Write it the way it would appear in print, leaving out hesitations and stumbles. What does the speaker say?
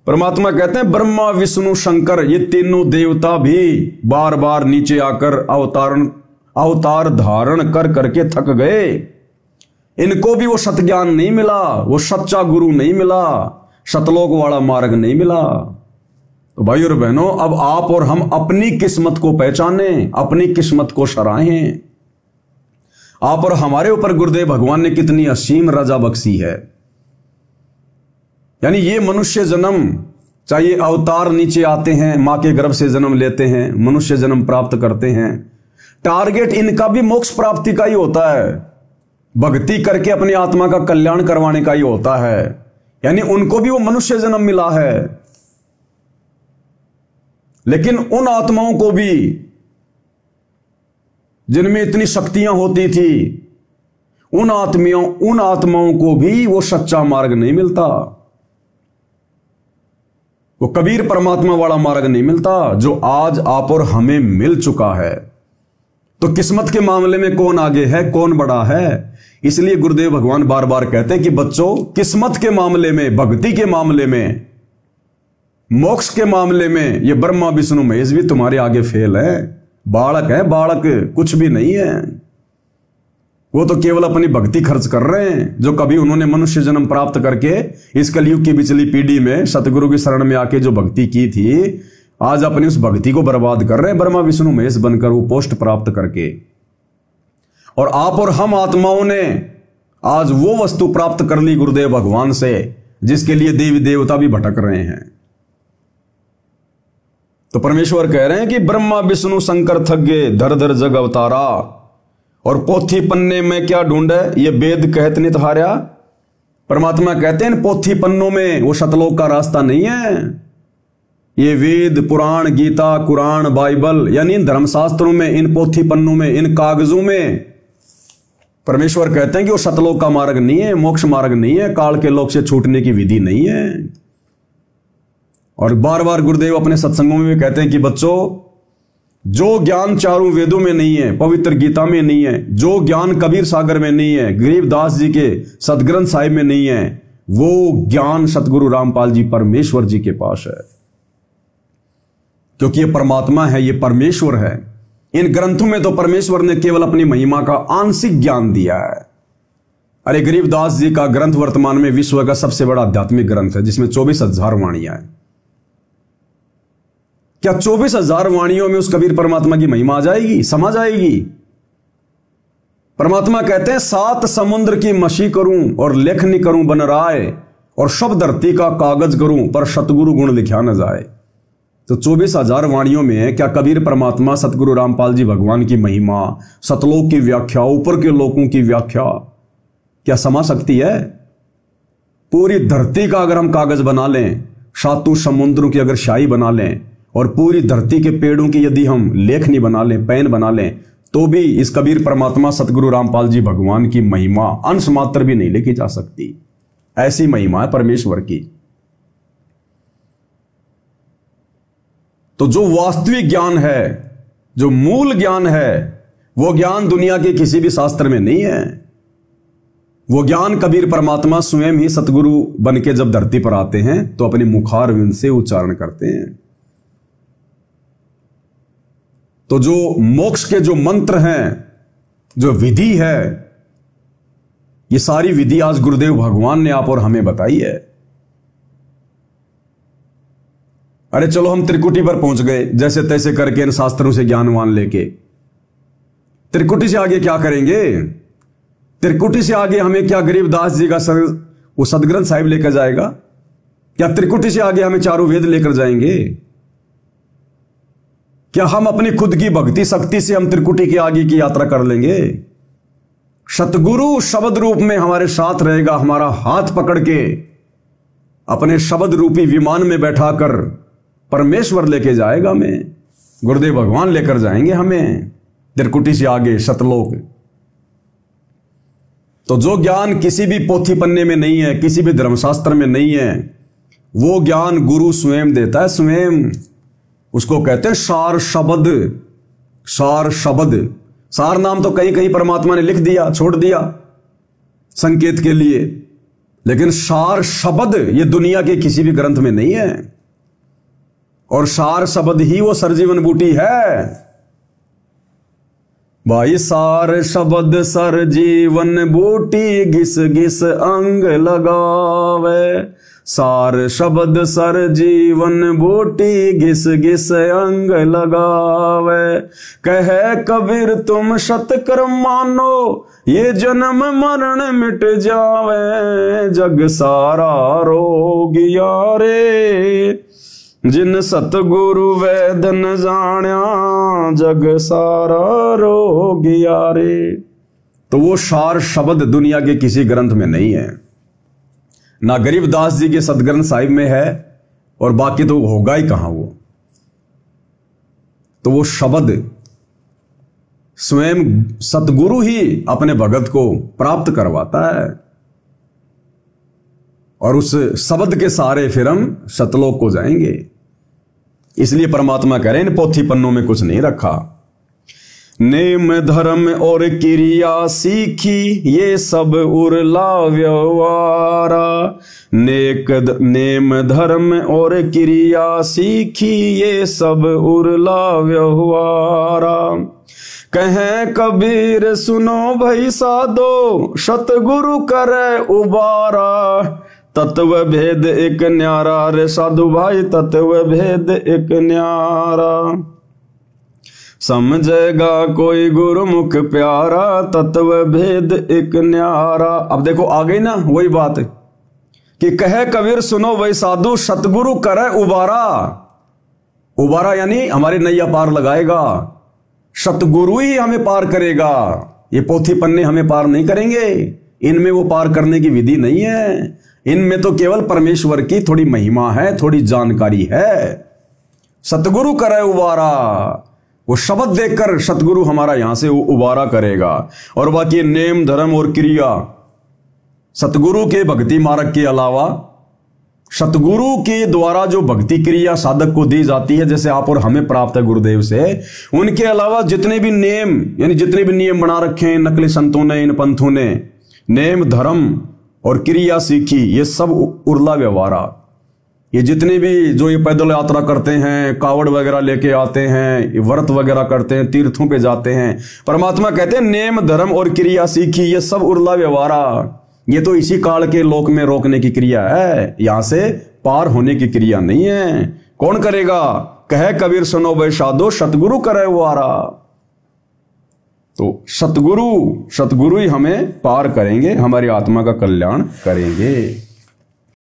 परमात्मा कहते हैं ब्रह्मा विष्णु शंकर ये तीनों देवता भी बार बार नीचे आकर अवतार धारण कर करके थक गए। इनको भी वो सत ज्ञान नहीं मिला, वो सच्चा गुरु नहीं मिला, सतलोक वाला मार्ग नहीं मिला। तो भाई और बहनों, अब आप और हम अपनी किस्मत को पहचाने, अपनी किस्मत को सराहें। आप और हमारे ऊपर गुरुदेव भगवान ने कितनी असीम रजा बख्शी है। यानी ये मनुष्य जन्म, चाहे अवतार नीचे आते हैं, मां के गर्भ से जन्म लेते हैं, मनुष्य जन्म प्राप्त करते हैं, टारगेट इनका भी मोक्ष प्राप्ति का ही होता है, भक्ति करके अपनी आत्मा का कल्याण करवाने का ही होता है। यानी उनको भी वो मनुष्य जन्म मिला है। लेकिन उन आत्माओं को भी जिनमें इतनी शक्तियां होती थी, उन आत्माओं को भी वो सच्चा मार्ग नहीं मिलता, वो कबीर परमात्मा वाला मार्ग नहीं मिलता जो आज आप और हमें मिल चुका है। तो किस्मत के मामले में कौन आगे है, कौन बड़ा है? इसलिए गुरुदेव भगवान बार बार कहते हैं कि बच्चों, किस्मत के मामले में, भक्ति के मामले में, मोक्ष के मामले में ये ब्रह्मा विष्णु महेश भी तुम्हारे आगे फेल है। बालक है, बालक कुछ भी नहीं है। वो तो केवल अपनी भक्ति खर्च कर रहे हैं, जो कभी उन्होंने मनुष्य जन्म प्राप्त करके इस कलयुग की पिछली पीढ़ी में सतगुरु की शरण में आके जो भक्ति की थी, आज अपनी उस भक्ति को बर्बाद कर रहे हैं ब्रह्मा विष्णु महेश बनकर, वो पोस्ट प्राप्त करके। और आप और हम आत्माओं ने आज वो वस्तु प्राप्त कर ली गुरुदेव भगवान से जिसके लिए देवी देवता भी भटक रहे हैं। तो परमेश्वर कह रहे हैं कि ब्रह्मा विष्णु शंकर थक गए, धर धर जग अवतारा, और पोथी पन्ने में क्या ढूंढे, ये वेद कहत नित हार्या। परमात्मा कहते हैं पोथी पन्नों में वो सतलोक का रास्ता नहीं है। ये वेद, पुराण, गीता, कुरान, बाइबल, यानी इन धर्मशास्त्रों में, इन पोथी पन्नों में, इन कागजों में परमेश्वर कहते हैं कि वो सतलोक का मार्ग नहीं है, मोक्ष मार्ग नहीं है, काल के लोक से छूटने की विधि नहीं है। और बार बार गुरुदेव अपने सत्संगों में भी कहते हैं कि बच्चों, जो ज्ञान चारों वेदों में नहीं है, पवित्र गीता में नहीं है, जो ज्ञान कबीर सागर में नहीं है, गरीबदास जी के सदग्रंथ साहिब में नहीं है, वो ज्ञान सतगुरु रामपाल जी परमेश्वर जी के पास है। क्योंकि ये परमात्मा है, ये परमेश्वर है। इन ग्रंथों में तो परमेश्वर ने केवल अपनी महिमा का आंशिक ज्ञान दिया है। अरे गरीबदास जी का ग्रंथ वर्तमान में विश्व का सबसे बड़ा आध्यात्मिक ग्रंथ है, जिसमें 24,000 वाणियां हैं। क्या 24,000 वाणियों में उस कबीर परमात्मा की महिमा आ जाएगी, समा जाएगी? परमात्मा कहते हैं 7 समुद्र की मशी करूं और लेखनी करूं बन राय, और सब धरती का कागज करूं पर सतगुरु गुण लिखा न जाए। तो 24,000 वाणियों में क्या कबीर परमात्मा, सतगुरु रामपाल जी भगवान की महिमा, सतलोक की व्याख्या, ऊपर के लोकों की व्याख्या क्या समा सकती है? पूरी धरती का अगर हम कागज बना लें, 7 समुद्रों की अगर शाही बना लें, और पूरी धरती के पेड़ों की यदि हम लेखनी बना लें, पेन बना लें, तो भी इस कबीर परमात्मा सतगुरु रामपाल जी भगवान की महिमा अंश मात्र भी नहीं लिखी जा सकती। ऐसी महिमा है परमेश्वर की। तो जो वास्तविक ज्ञान है, जो मूल ज्ञान है, वो ज्ञान दुनिया के किसी भी शास्त्र में नहीं है। वो ज्ञान कबीर परमात्मा स्वयं ही सतगुरु बन के जब धरती पर आते हैं तो अपने मुखारविंद से उच्चारण करते हैं। तो जो मोक्ष के जो मंत्र हैं, जो विधि है, ये सारी विधि आज गुरुदेव भगवान ने आप और हमें बताई है। अरे चलो हम त्रिकुटी पर पहुंच गए, जैसे तैसे करके इन शास्त्रों से ज्ञानवान लेके। त्रिकुटी से आगे क्या करेंगे? त्रिकुटी से आगे हमें क्या गरीबदास जी का वो सदग्रंथ साहिब लेकर जाएगा? क्या त्रिकुटी से आगे हमें चारों वेद लेकर जाएंगे? क्या हम अपनी खुद की भक्ति शक्ति से हम त्रिकुटी के आगे की यात्रा कर लेंगे? सतगुरु शब्द रूप में हमारे साथ रहेगा, हमारा हाथ पकड़ के अपने शब्द रूपी विमान में बैठाकर परमेश्वर लेके जाएगा हमें। गुरुदेव भगवान लेकर जाएंगे हमें त्रिकुटी से आगे सतलोक। तो जो ज्ञान किसी भी पोथी पन्ने में नहीं है, किसी भी धर्मशास्त्र में नहीं है, वो ज्ञान गुरु स्वयं देता है, स्वयं। उसको कहते हैं सार शब्द। सार शब्द, सार नाम तो कहीं कहीं परमात्मा ने लिख दिया, छोड़ दिया संकेत के लिए। लेकिन सार शब्द ये दुनिया के किसी भी ग्रंथ में नहीं है, और सार शब्द ही वो सरजीवन बूटी है भाई। सार शब्द सर जीवन बूटी, घिस घिस अंग लगावे। सार शब्द सर जीवन बूटी, घिस घिस अंग लगावे। कहे कबीर तुम सतकर्म मानो, ये जन्म मरण मिट जावे। जग सारा रोग यारे, जिन सतगुरु वैद न जाण्या। जग सारा रोग यारे। तो वो सार शब्द दुनिया के किसी ग्रंथ में नहीं है, ना गरीबदास जी के सदग्रंथ साहिब में है, और बाकी तो होगा ही कहां वो। तो वो शब्द स्वयं सतगुरु ही अपने भगत को प्राप्त करवाता है, और उस शब्द के सहारे फिर हम सतलोक को जाएंगे। इसलिए परमात्मा कह रहे हैं इन पोथी पन्नों में कुछ नहीं रखा। नेम धर्म और क्रिया सीखी, ये सब उरला व्यवहारा। नेम धर्म और क्रिया सीखी, ये सब उरला व्यवहारा। कहें कबीर सुनो भई साधो, सतगुरु करे उबारा। तत्व भेद एक न्यारा रे साधु भाई, तत्व भेद एक न्यारा। समझेगा कोई गुरुमुख प्यारा, तत्व भेद एक न्यारा। अब देखो आ गई ना वही बात कि कहे कबीर सुनो वही साधु, सतगुरु करे उबारा। उबारा यानी हमारी नैया पार लगाएगा, सतगुरु ही हमें पार करेगा। ये पोथी पन्ने हमें पार नहीं करेंगे, इनमें वो पार करने की विधि नहीं है। इनमें तो केवल परमेश्वर की थोड़ी महिमा है, थोड़ी जानकारी है। सतगुरु करे उबारा, वो शब्द देखकर सतगुरु हमारा यहां से उबारा करेगा। और बाकी नेम धर्म और क्रिया, सतगुरु के भक्ति मार्ग के अलावा सतगुरु के द्वारा जो भक्ति क्रिया साधक को दी जाती है, जैसे आप और हमें प्राप्त है गुरुदेव से, उनके अलावा जितने भी नेम यानी जितने भी नियम बना रखे हैं नकली संतों ने, इन पंथों ने, नेम धर्म और क्रिया सीखी, ये सब उरला व्यवहारा। ये जितने भी जो ये पैदल यात्रा करते हैं, कावड़ वगैरह लेके आते हैं, व्रत वगैरह करते हैं, तीर्थों पे जाते हैं, परमात्मा कहते हैं नेम धर्म और क्रिया सीखी, ये सब उरला व्यवहारा। ये तो इसी काल के लोक में रोकने की क्रिया है, यहां से पार होने की क्रिया नहीं है। कौन करेगा? कहे कबीर सुनो भाई साधो, सतगुरु करे वो आरा। तो सतगुरु ही हमें पार करेंगे, हमारी आत्मा का कल्याण करेंगे।